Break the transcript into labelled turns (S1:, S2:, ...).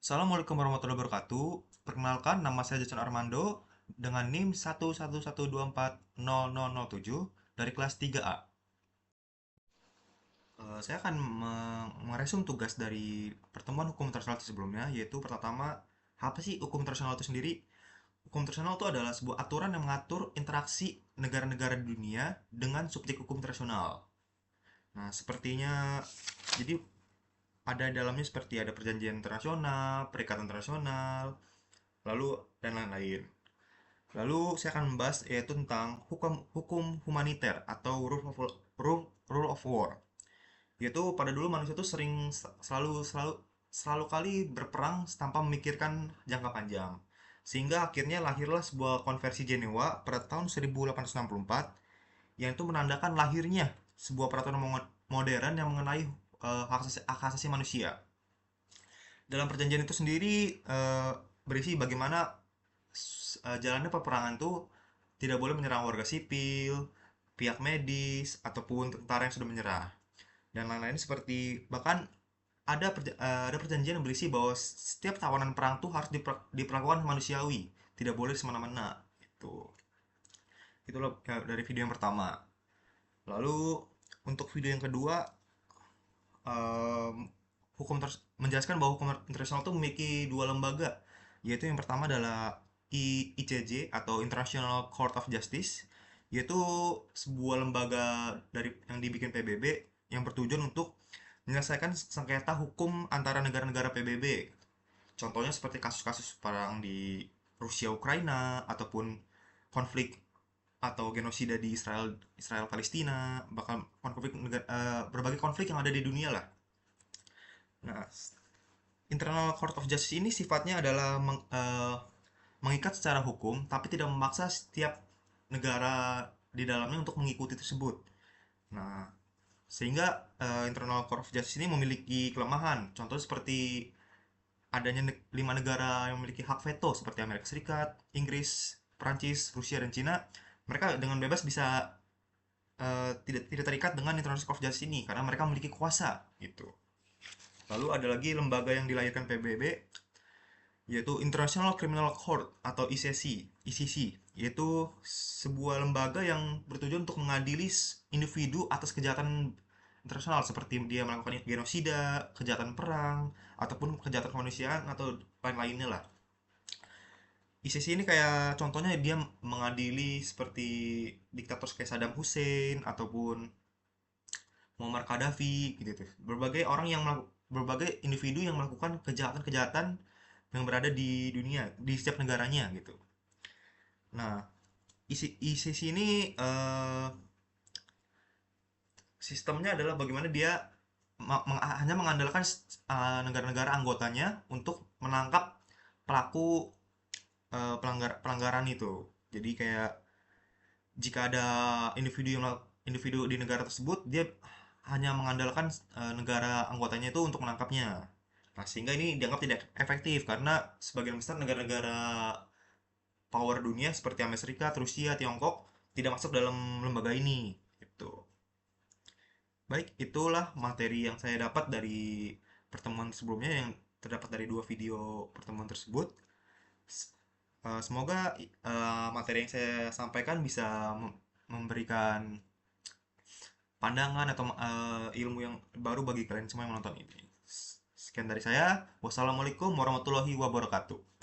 S1: Assalamualaikum warahmatullahi wabarakatuh. Perkenalkan, nama saya Jason Armando dengan NIM 111240007 dari kelas 3A. Saya akan meresum tugas dari pertemuan hukum internasional sebelumnya, yaitu pertama, apa sih hukum internasional itu sendiri? Hukum internasional itu adalah sebuah aturan yang mengatur interaksi negara-negara di dunia dengan subjek hukum internasional. Nah, sepertinya, jadi ada dalamnya seperti ada perjanjian internasional, perikatan internasional, lalu dan lain-lain. Lalu saya akan membahas yaitu tentang hukum hukum humaniter atau rule of war. Yaitu pada dulu manusia itu sering selalu selalu selalu kali berperang tanpa memikirkan jangka panjang. Sehingga akhirnya lahirlah sebuah konversi Jenewa pada tahun 1864 yang itu menandakan lahirnya sebuah peraturan modern yang mengenai hak asasi manusia. Dalam perjanjian itu sendiri berisi bagaimana jalannya peperangan tuh tidak boleh menyerang warga sipil, pihak medis, ataupun tentara yang sudah menyerah. Dan lain-lain seperti bahkan ada perjanjian yang berisi bahwa setiap tawanan perang tuh harus diperlakukan manusiawi, tidak boleh semena-mena. Itulah dari video yang pertama. Lalu untuk video yang kedua, em, menjelaskan bahwa hukum internasional itu memiliki dua lembaga, yaitu yang pertama adalah ICJ atau International Court of Justice, yaitu sebuah lembaga yang dibikin PBB yang bertujuan untuk menyelesaikan sengketa hukum antara negara-negara PBB. Contohnya seperti kasus-kasus perang di Rusia Ukraina ataupun konflik atau genosida di Israel Palestina, bahkan berbagai konflik yang ada di dunia lah. Nah, Internal Court of Justice ini sifatnya adalah mengikat secara hukum, tapi tidak memaksa setiap negara di dalamnya untuk mengikuti tersebut. Nah, sehingga Internal Court of Justice ini memiliki kelemahan. Contoh seperti adanya 5 negara yang memiliki hak veto seperti Amerika Serikat, Inggris, Prancis, Rusia, dan Cina. Mereka dengan bebas bisa tidak terikat dengan Internal Court of Justice ini karena mereka memiliki kuasa gitu. Lalu ada lagi lembaga yang dilahirkan PBB yaitu International Criminal Court atau ICC, yaitu sebuah lembaga yang bertujuan untuk mengadili individu atas kejahatan internasional seperti dia melakukan genosida, kejahatan perang, ataupun kejahatan kemanusiaan atau lain-lainnya lah. ICC ini kayak contohnya dia mengadili seperti diktator kayak Saddam Hussein ataupun Muammar Gaddafi gitu tuh. Berbagai individu yang melakukan kejahatan-kejahatan yang berada di dunia di setiap negaranya gitu. Nah, ICC ini sistemnya adalah bagaimana dia hanya mengandalkan negara-negara anggotanya untuk menangkap pelaku pelanggaran itu. Jadi kayak jika ada individu di negara tersebut, dia hanya mengandalkan negara anggotanya itu untuk menangkapnya. Nah, sehingga ini dianggap tidak efektif karena sebagian besar negara-negara power dunia seperti Amerika Serikat, Rusia, Tiongkok tidak masuk dalam lembaga ini. Gitu. Baik, itulah materi yang saya dapat dari pertemuan sebelumnya yang terdapat dari 2 video pertemuan tersebut. Semoga materi yang saya sampaikan bisa memberikan pandangan atau ilmu yang baru bagi kalian semua yang menonton ini. Sekian dari saya. Wassalamualaikum warahmatullahi wabarakatuh.